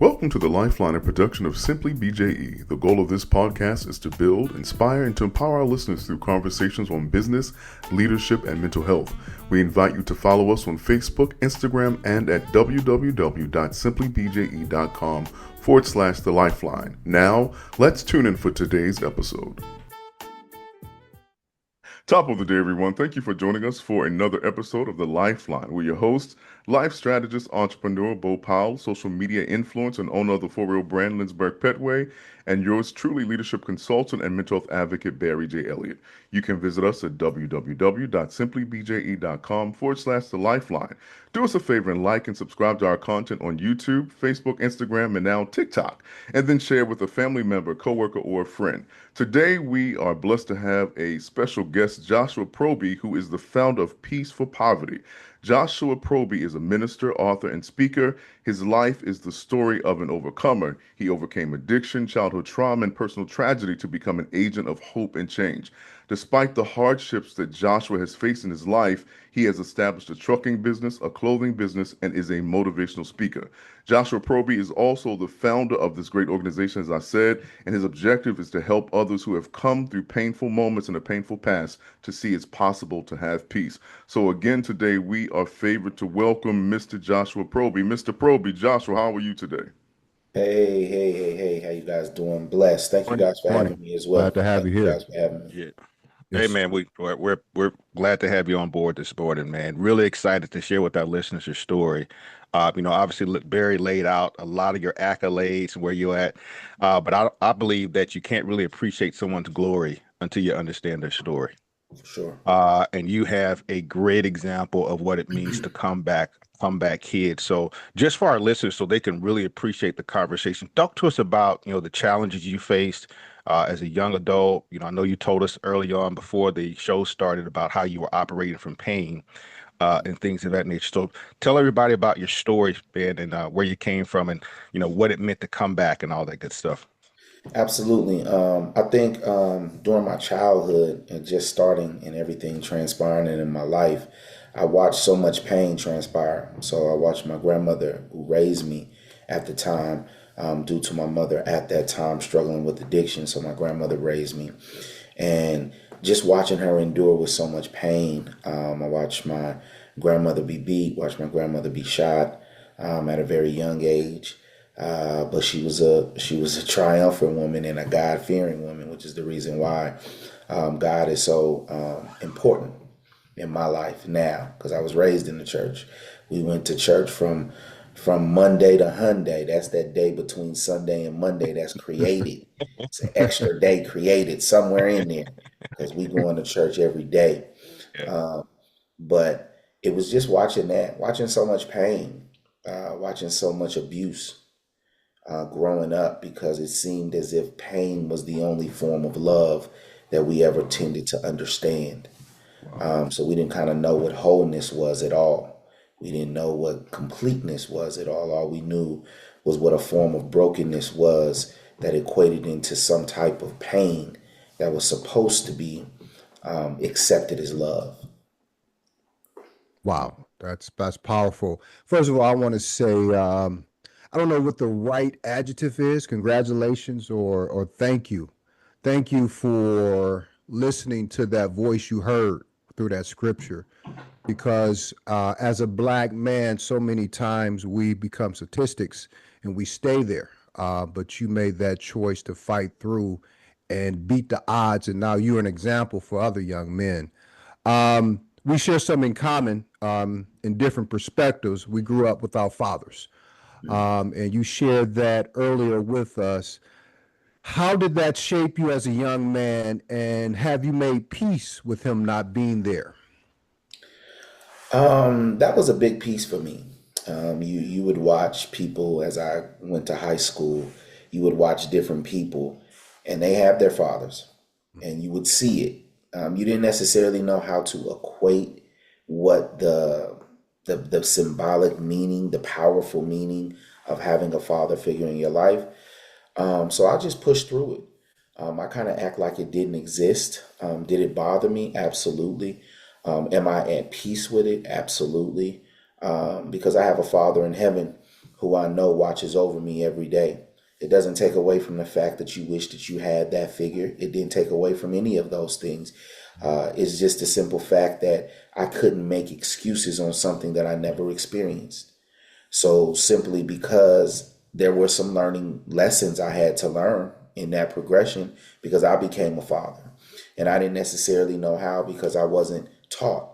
Welcome to the Lifeline, a production of Simply BJE. The goal of this podcast is to build, inspire, and to empower our listeners through conversations on business, leadership, and mental health. We invite you to follow us on Facebook, Instagram, and at www.simplybje.com/The Lifeline. Now, let's tune in for today's episode. Top of the day, everyone. Thank you for joining us for another episode of The Lifeline. We're your hosts, life strategist, entrepreneur Bo Powell, social media influencer and owner of the for-real brand Lindsberg Pettway, and yours truly, leadership consultant and mental health advocate Barry J. Elliott. You can visit us at www.simplybje.com/The Lifeline. Do us a favor and like and subscribe to our content on YouTube, Facebook, Instagram, and now TikTok, and then share with a family member, coworker, or a friend. Today, we are blessed to have a special guest, Joshua Proby, who is the founder of Peace for Poverty. Joshua Proby is a minister, author, and speaker. His life is the story of an overcomer. He overcame addiction, childhood trauma, and personal tragedy to become an agent of hope and change. Despite the hardships that Joshua has faced in his life, he has established a trucking business, a clothing business, and is a motivational speaker. Joshua Proby is also the founder of this great organization, as I said, and his objective is to help others who have come through painful moments in a painful past to see it's possible to have peace. So again, today we are favored to welcome Mr. Joshua Proby. Mr. Proby, Joshua, how are you today? Hey, how you guys doing? Blessed. Thank you guys for having me as well. Glad to have you here. Thank you guys for having me. Yeah. Hey man, we're glad to have you on board this morning, man. Really excited to share with our listeners your story. Obviously Barry laid out a lot of your accolades and where you're at, but I believe that you can't really appreciate someone's glory until you understand their story. For sure. And you have a great example of what it means to come back kid. So just for our listeners, so they can really appreciate the conversation, talk to us about, the challenges you faced as a young adult. I know you told us early on before the show started about how you were operating from pain and things of that nature. So tell everybody about your story, man, and where you came from and, what it meant to come back and all that good stuff. Absolutely. I think during my childhood and just starting and everything transpiring in my life, I watched so much pain transpire. So I watched my grandmother, who raised me at the time, due to my mother at that time struggling with addiction. So my grandmother raised me. And just watching her endure with so much pain, I watched my grandmother be beat, watched my grandmother be shot at a very young age. But she was a triumphant woman and a God-fearing woman, which is the reason why God is so important in my life now, because I was raised in the church. We went to church from Monday to Hyundai. That's that day between Sunday and Monday that's created. It's an extra day created somewhere in there because we go into church every day. But it was just watching so much pain, watching so much abuse growing up, because it seemed as if pain was the only form of love that we ever tended to understand. So we didn't kind of know what wholeness was at all. We didn't know what completeness was at all. All we knew was what a form of brokenness was that equated into some type of pain that was supposed to be accepted as love. Wow, that's powerful. First of all, I want to say, I don't know what the right adjective is. Congratulations or thank you. Thank you for listening to that voice you heard through that scripture, because as a Black man, so many times we become statistics and we stay there. But you made that choice to fight through and beat the odds, and now you're an example for other young men. We share something in common in different perspectives. We grew up without fathers. And you shared that earlier with us. How did that shape you as a young man, and have you made peace with him not being there? That was a big piece for me. You would watch people as I went to high school. You would watch different people, and they have their fathers, and you would see it. You didn't necessarily know how to equate what the symbolic meaning, the powerful meaning of having a father figure in your life. So I just pushed through it. I kind of act like it didn't exist. Did it bother me? Absolutely. Am I at peace with it? Absolutely. Because I have a Father in heaven who I know watches over me every day. It doesn't take away from the fact that you wish that you had that figure. It didn't take away from any of those things. It's just the simple fact that I couldn't make excuses on something that I never experienced. So simply because there were some learning lessons I had to learn in that progression, because I became a father. And I didn't necessarily know how, because I wasn't taught.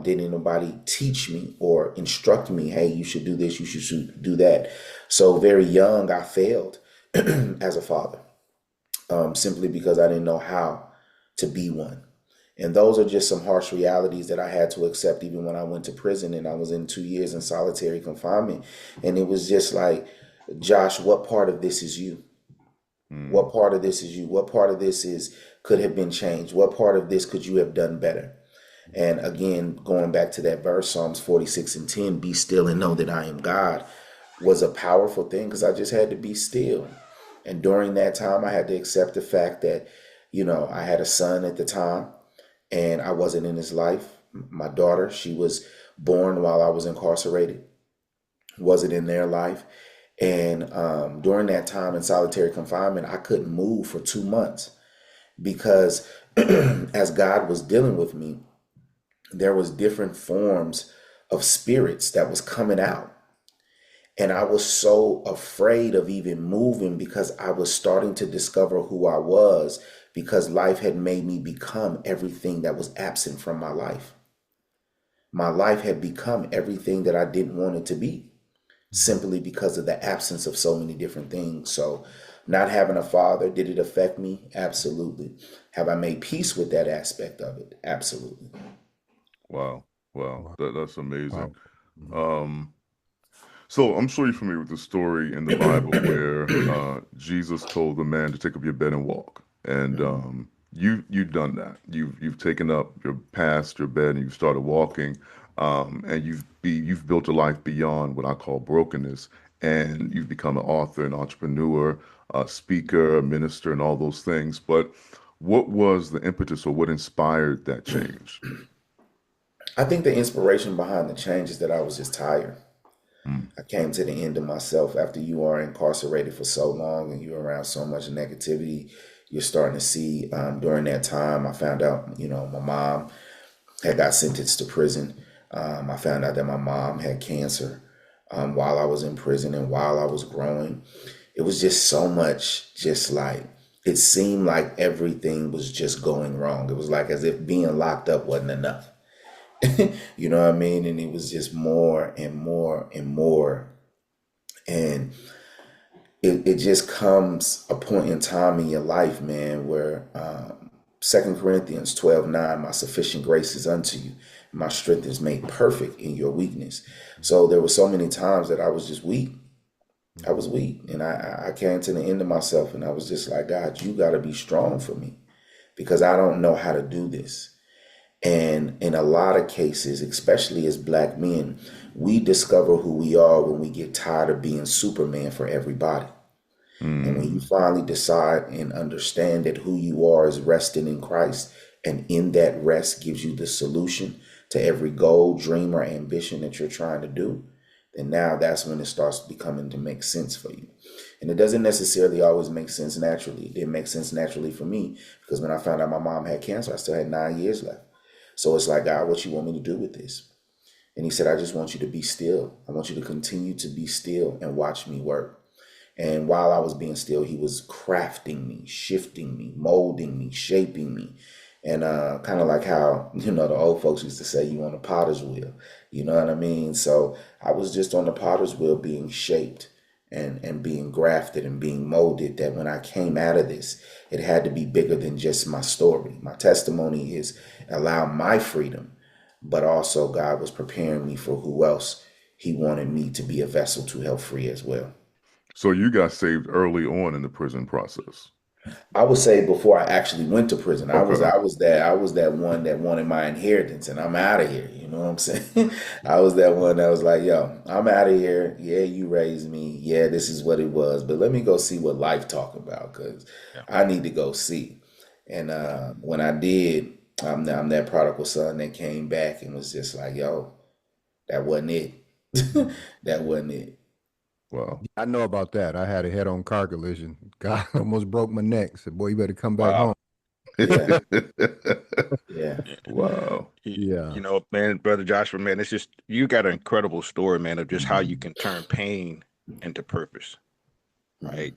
Didn't anybody teach me or instruct me, hey, you should do this, you should do that. So very young, I failed as a father, simply because I didn't know how to be one. And those are just some harsh realities that I had to accept even when I went to prison, and I was in 2 years in solitary confinement. And it was just like, Josh, what part of this is you? What part of this is you? What part of this could have been changed? What part of this could you have done better? And again, going back to that verse, Psalms 46:10, be still and know that I am God, was a powerful thing, because I just had to be still. And during that time, I had to accept the fact that, I had a son at the time, and I wasn't in his life. My daughter, she was born while I was incarcerated, wasn't in their life. And during that time in solitary confinement, I couldn't move for 2 months, because as God was dealing with me, there was different forms of spirits that was coming out. And I was so afraid of even moving, because I was starting to discover who I was, because life had made me become everything that was absent from my life. My life had become everything that I didn't want it to be, simply because of the absence of so many different things. So not having a father, did it affect me? Absolutely. Have I made peace with that aspect of it? Absolutely. Wow. That's amazing. Wow. So I'm sure you're familiar with the story in the Bible where Jesus told the man to take up your bed and walk. And you've done that. You've taken up your past your bed and you've started walking. And you've built a life beyond what I call brokenness. And you've become an author, an entrepreneur, a speaker, a minister, and all those things. But what was the impetus, or what inspired that change? I think the inspiration behind the change is that I was just tired. I came to the end of myself. After you are incarcerated for so long and you're around so much negativity, you're starting to see, during that time, I found out, my mom had got sentenced to prison. I found out that my mom had cancer while I was in prison and while I was growing. It was just so much, just like, it seemed like everything was just going wrong. It was like as if being locked up wasn't enough. You know what I mean? And it was just more and more and more. And it just comes a point in time in your life, man, where 2 Corinthians 12:9, my sufficient grace is unto you. My strength is made perfect in your weakness. So there were so many times that I was just weak. I was weak. And I came to the end of myself, and I was just like, God, you got to be strong for me, because I don't know how to do this. And in a lot of cases, especially as Black men, we discover who we are when we get tired of being Superman for everybody. And when you finally decide and understand that who you are is resting in Christ, and in that rest gives you the solution to every goal, dream, or ambition that you're trying to do, then now that's when it starts becoming to make sense for you. And it doesn't necessarily always make sense naturally. It didn't make sense naturally for me, because when I found out my mom had cancer, I still had 9 years left. So it's like, God, what you want me to do with this? And he said, I just want you to be still. I want you to continue to be still and watch me work. And while I was being still, he was crafting me, shifting me, molding me, shaping me. And kind of like how, the old folks used to say, you on a potter's wheel. You know what I mean? So I was just on the potter's wheel being shaped and being grafted and being molded, that when I came out of this, it had to be bigger than just my story. My testimony is allow my freedom, but also God was preparing me for who else he wanted me to be a vessel to help free as well. So you got saved early on in the prison process. I would say before I actually went to prison, I was Okay. that one that wanted my inheritance, and I'm out of here. You know what I'm saying? I was that one that was like, yo, I'm out of here. Yeah, you raised me. Yeah, this is what it was. But let me go see what life talk about, because Yeah. I need to go see. And when I did, I'm that prodigal son that came back and was just like, yo, that wasn't it. That wasn't it. Wow. I know about that. I had a head-on car collision. God, almost broke my neck. Said, "Boy, you better come back Wow. home." Yeah, yeah. Wow. Yeah. You know, man, brother Joshua, man, it's just you got an incredible story, man, of just how you can turn pain into purpose, Hmm. right?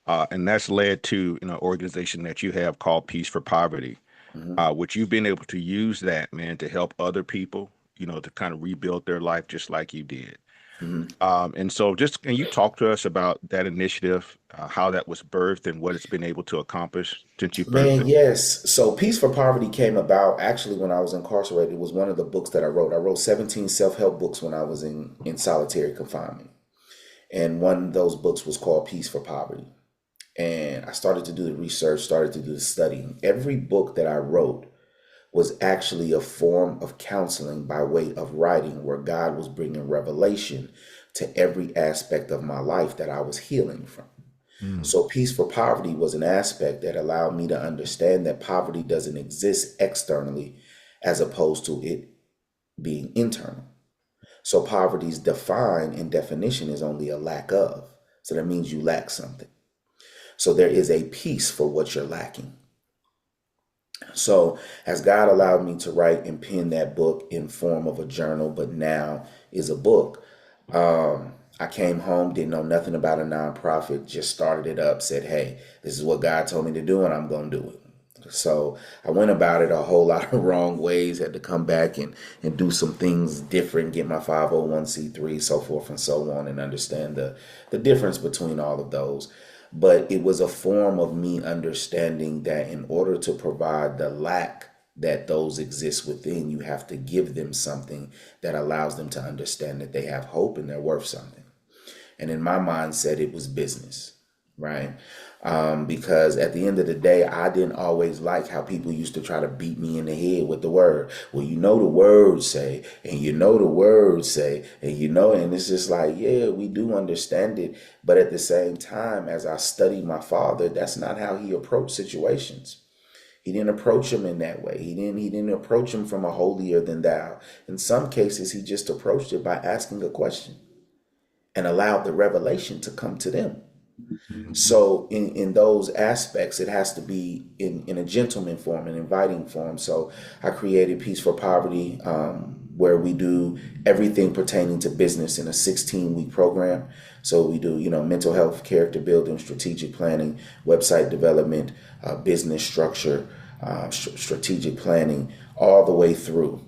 And that's led to an organization that you have called Peace for Poverty, Hmm. which you've been able to use that, man, to help other people, to kind of rebuild their life just like you did. Hmm. And so just can you talk to us about that initiative, how that was birthed and what it's been able to accomplish since you birthed Man, it? yes. So Peace for Poverty came about actually when I was incarcerated. It was one of the books that I wrote. I wrote 17 self-help books when I was in solitary confinement. And one of those books was called Peace for Poverty. And I started to do the research, started to do the studying. Every book that I wrote was actually a form of counseling by way of writing, where God was bringing revelation to every aspect of my life that I was healing from. Mm. So, Peace for Poverty was an aspect that allowed me to understand that poverty doesn't exist externally as opposed to it being internal. So, poverty's defined in definition is only a lack of. So, that means you lack something. So, there is a peace for what you're lacking. So, as God allowed me to write and pen that book in form of a journal, but now is a book, I came home, didn't know nothing about a nonprofit, just started it up, said, hey, this is what God told me to do, and I'm going to do it. So I went about it a whole lot of wrong ways, had to come back and do some things different, get my 501c3, so forth and so on, and understand the difference between all of those. But it was a form of me understanding that in order to provide the lack that those exist within, you have to give them something that allows them to understand that they have hope and they're worth something. And in my mindset, it was business, right? Because at the end of the day, I didn't always like how people used to try to beat me in the head with the word. Well, you know the words say, and you know the words say, and you know, and it's just like, yeah, we do understand it. But at the same time, as I studied my father, that's not how he approached situations. He didn't approach him in that way. He didn't approach him from a holier than thou. In some cases, he just approached it by asking a question and allowed the revelation to come to them. Mhm. So in those aspects, it has to be in a gentleman form, an inviting form. So I created Peace for Poverty, where we do everything pertaining to business in a 16-week program. So we do, mental health, character building, strategic planning, website development, business structure, strategic planning, all the way through.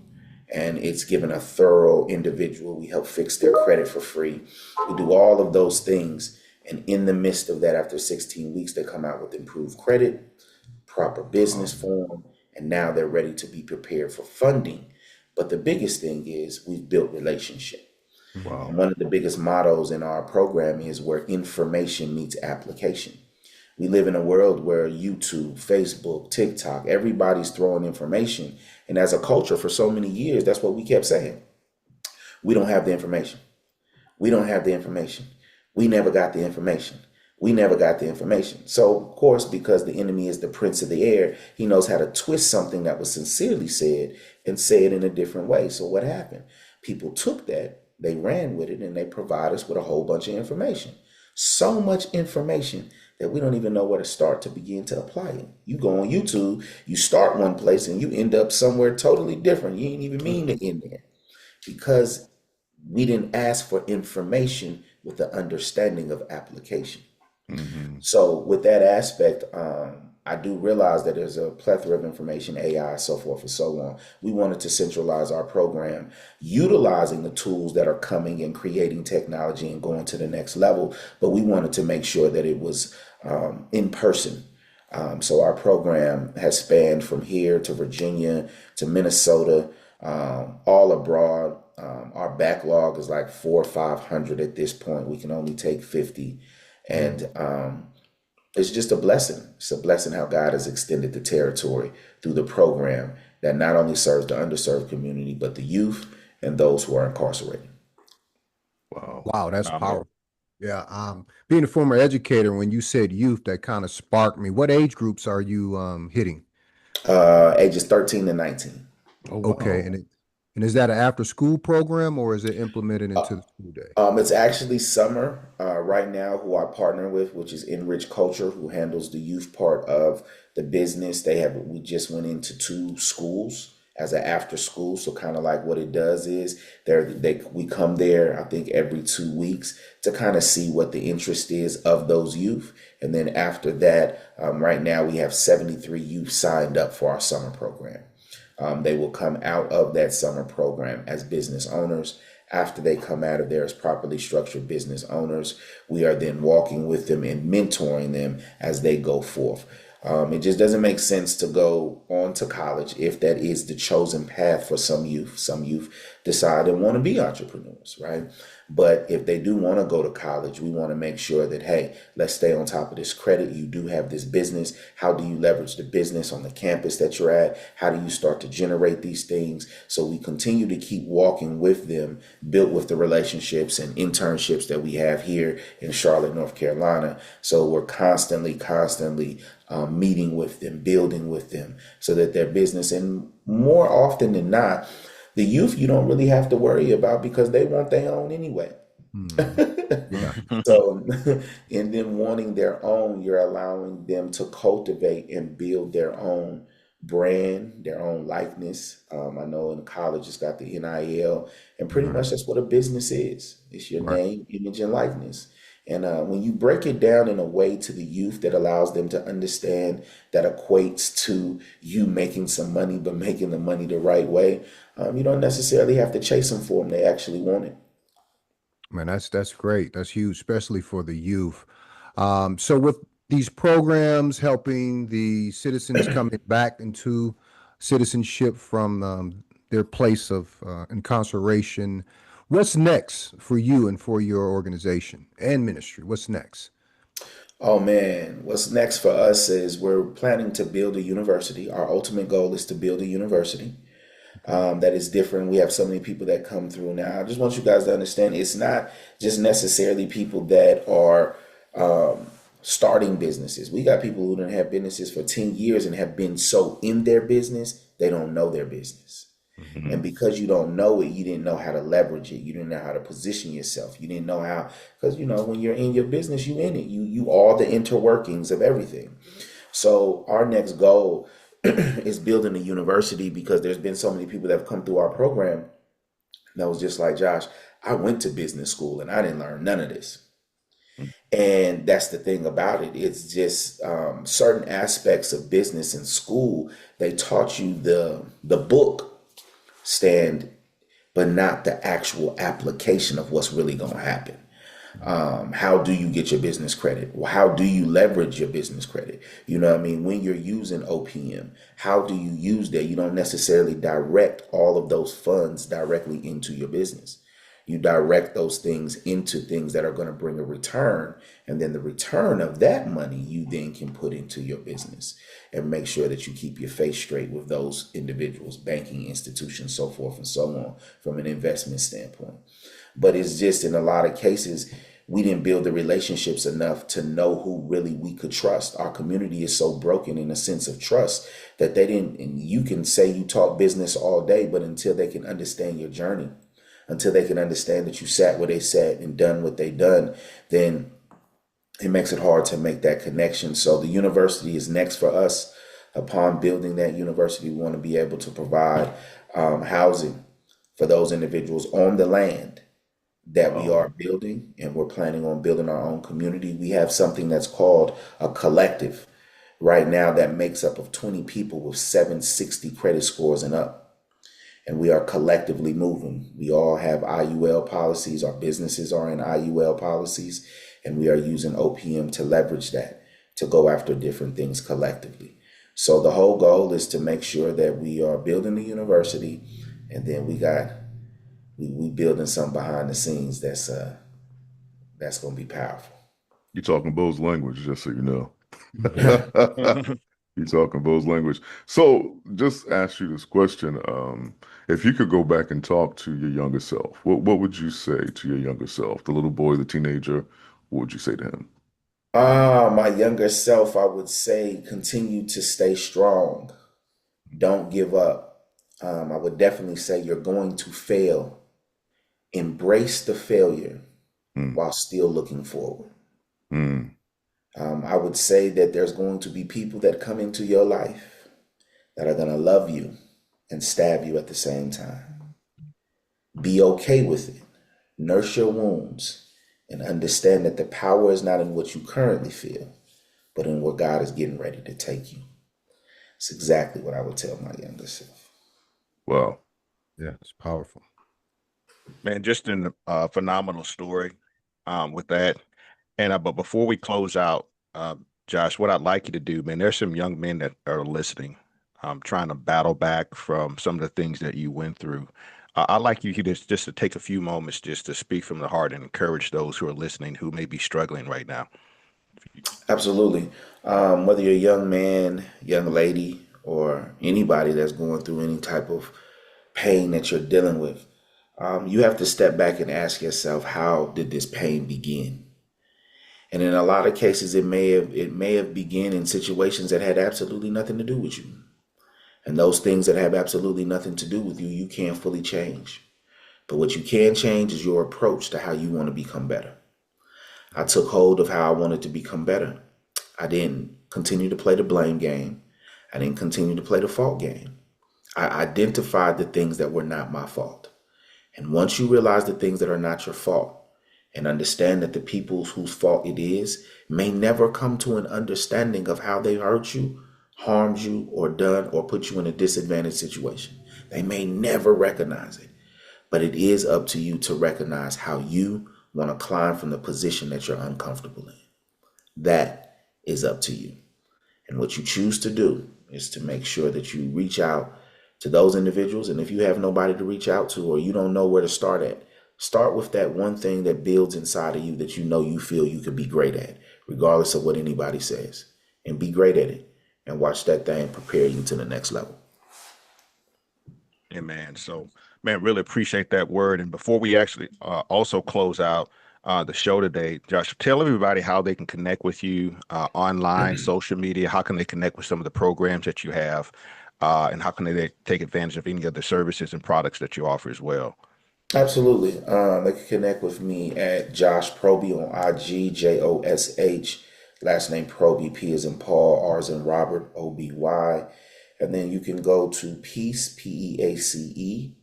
And it's given a thorough individual. We help fix their credit for free. We do all of those things. And in the midst of that, after 16 weeks, they come out with improved credit, proper business form, and now they're ready to be prepared for funding. But the biggest thing is we've built relationship. Mhm. And Wow. one of the biggest mottos in our program is where information meets application. We live in a world where YouTube, Facebook, TikTok, everybody's throwing information. And as a culture for so many years, that's what we kept saying. We don't have the information. We don't have the information. We never got the information. We never got the information. So, of course, because the enemy is the prince of the air, he knows how to twist something that was sincerely said and say it in a different way. So, what happened? People took that, they ran with it, and they provide us with a whole bunch of information. So much information that we don't even know where to start to begin to apply it. You go on YouTube, you start one place, and you end up somewhere totally different. You ain't even mean to end there because we didn't ask for information with the understanding of application. Hmm. So with that aspect, I do realize that there's a plethora of information, AI, so forth and so on. We wanted to centralize our program, utilizing the tools that are coming and creating technology and going to the next level. But we wanted to make sure that it was in person. So our program has spanned from here to Virginia to Minnesota, all abroad. Our backlog is like 400 or 500 at this point. We can only take 50, and it's just a blessing. It's a blessing how God has extended the territory through the program that not only serves the underserved community, but the youth and those who are incarcerated. Wow. Wow, that's Um, powerful. Yeah. Being a former educator, when you said youth, that kind of sparked me. What age groups are you hitting? Ages 13 to 19. Oh, Okay, wow. and And is that an after school program or is it implemented Uh, into the school day? it's actually Summer right now, who I partner with, which is Enrich Culture, who handles the youth part of the business. We just went into two schools as an after school. So kind of like what it does is we come there, I think every 2 weeks to kind of see what the interest is of those youth. And then after that, right now we have 73 youth signed up for our summer program. They will come out of that summer program as business owners. After they come out of there as properly structured business owners, we are then walking with them and mentoring them as they go forth. It just doesn't make sense to go on to college if that is the chosen path for some youth. Some youth decide and want to be entrepreneurs, right? But if they do want to go to college, we want to make sure that, hey, let's stay on top of this credit. You do have this business. How do you leverage the business on the campus that you're at? How do you start to generate these things? So we continue to keep walking with them, built with the relationships and internships that we have here in Charlotte, North Carolina. So we're constantly meeting with them, building with them so that their business, and more often than not, the youth you don't really have to worry about because they want their own anyway. Yeah. So, in them wanting their own, you're allowing them to cultivate and build their own brand, their own likeness. I know in college it's got the NIL, and pretty Right. much that's what a business is. It's your Right. name, image, and likeness. And when you break it down in a way to the youth that allows them to understand that equates to you making some money, but making the money the right way, you don't necessarily have to chase them for them. They actually want it. Man, that's great. That's huge, especially for the youth. So with these programs helping the citizens coming back into citizenship from their place of incarceration, what's next for you and for your organization and ministry? What's next? Oh man, what's next for us is we're planning to build a university. Our ultimate goal is to build a university that is different. We have so many people that come through now. I just want you guys to understand it's not just necessarily people that are starting businesses. We got people who don't have businesses for 10 years and have been so in their business, they don't know their business. And because you don't know it, you didn't know how to leverage it. You didn't know how to position yourself. You didn't know how, because when you're in your business, you in it. You all the interworkings of everything. So our next goal is building a university because there's been so many people that have come through our program that was just like, Josh, I went to business school and I didn't learn none of this. And that's the thing about it. It's just certain aspects of business in school, they taught you the book stand, but not the actual application of what's really going to happen. How do you get your business credit? How do you leverage your business credit? You know what I mean? When you're using OPM, how do you use that? You don't necessarily direct all of those funds directly into your business. You direct those things into things that are going to bring a return. And then the return of that money, you then can put into your business and make sure that you keep your face straight with those individuals, banking institutions, so forth and so on, from an investment standpoint. But it's just in a lot of cases, we didn't build the relationships enough to know who really we could trust. Our community is so broken in a sense of trust that they didn't, and you can say you talk business all day, but until they can understand your journey, until they can understand that you sat where they sat and done what they done, then it makes it hard to make that connection. So the university is next for us. Upon building that university, we want to be able to provide housing for those individuals on the land that we are building, and we're planning on building our own community. We have something that's called a collective right now that makes up of 20 people with 760 credit scores and up. And we are collectively moving. We all have IUL policies. Our businesses are in IUL policies, and we are using OPM to leverage that to go after different things collectively. So the whole goal is to make sure that we are building a university, and then we building something behind the scenes that's going to be powerful. You're talking Bo's language, just so you know. You're talking Bo's language. So just ask you this question. If you could go back and talk to your younger self, what would you say to your younger self, the little boy, the teenager? What would you say to him? My younger self, I would say continue to stay strong. Don't give up. I would definitely say you're going to fail. Embrace the failure while still looking forward. I would say that there's going to be people that come into your life that are going to love you and stab you at the same time. Be okay with it. Nurse your wounds and understand that the power is not in what you currently feel, but in where God is getting ready to take you. It's exactly what I would tell my younger self. Wow. Yeah, it's powerful. Man, just a phenomenal story with that. And but before we close out, Josh, what I'd like you to do, man, there's some young men that are listening, trying to battle back from some of the things that you went through. I'd like you just to take a few moments just to speak from the heart and encourage those who are listening who may be struggling right now. Absolutely. Whether you're a young man, young lady, or anybody that's going through any type of pain that you're dealing with, you have to step back and ask yourself, how did this pain begin? And in a lot of cases, it may have begun in situations that had absolutely nothing to do with you. And those things that have absolutely nothing to do with you, you can't fully change. But what you can change is your approach to how you want to become better. I took hold of how I wanted to become better. I didn't continue to play the blame game. I didn't continue to play the fault game. I identified the things that were not my fault. And once you realize the things that are not your fault and understand that the people whose fault it is may never come to an understanding of how they hurt you, harmed you, or done or put you in a disadvantaged situation. They may never recognize it, but it is up to you to recognize how you want to climb from the position that you're uncomfortable in. That is up to you. And what you choose to do is to make sure that you reach out to those individuals. And if you have nobody to reach out to, or you don't know where to start at, start with that one thing that builds inside of you that you feel you could be great at, regardless of what anybody says, and be great at it. And watch that thing prepare you to the next level. Amen. So, man, really appreciate that word. And before we actually also close out the show today, Josh, tell everybody how they can connect with you online, social media. How can they connect with some of the programs that you have, and how can they take advantage of any of the services and products that you offer as well? Absolutely. They can connect with me at Josh Proby on IG, Josh. Last name Proby, P as in Paul, R as in Robert, OBY. And then you can go to Peace, PEACE,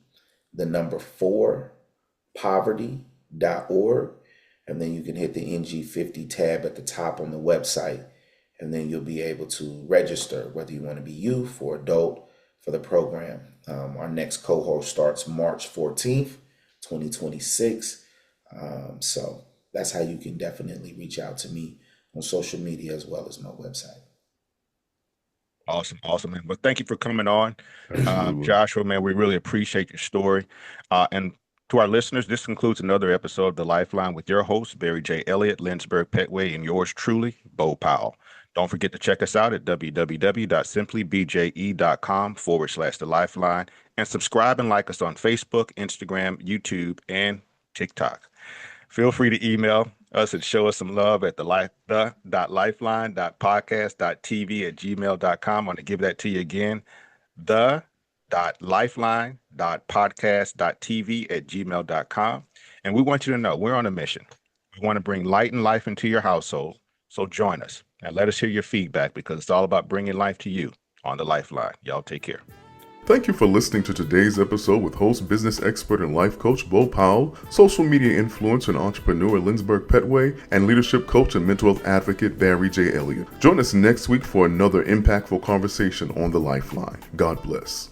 the number 4, poverty.org. And then you can hit the NG50 tab at the top on the website. And then you'll be able to register, whether you want to be youth or adult, for the program. Our next cohort starts March 14th, 2026. So that's how you can definitely reach out to me on social media as well as my website. Awesome, man. Well, thank you for coming on, Joshua, man. We really appreciate your story. And to our listeners, this concludes another episode of The Lifeline with your host, Barry J. Elliott, Lindsberg, Pettway, and yours truly, Bo Powell. Don't forget to check us out at www.simplybje.com/The Lifeline, and subscribe and like us on Facebook, Instagram, YouTube, and TikTok. Feel free to email us and show us some love at the.lifeline.podcast.tv@gmail.com. I want to give that to you again, the.lifeline.podcast.tv@gmail.com. And we want you to know we're on a mission. We want to bring light and life into your household. So join us and let us hear your feedback, because it's all about bringing life to you on the Lifeline. Y'all take care. Thank you for listening to today's episode with host, business expert, and life coach Bo Powell, social media influencer and entrepreneur Lindsberg Pettway, and leadership coach and mental health advocate Barry J. Elliott. Join us next week for another impactful conversation on the Lifeline. God bless.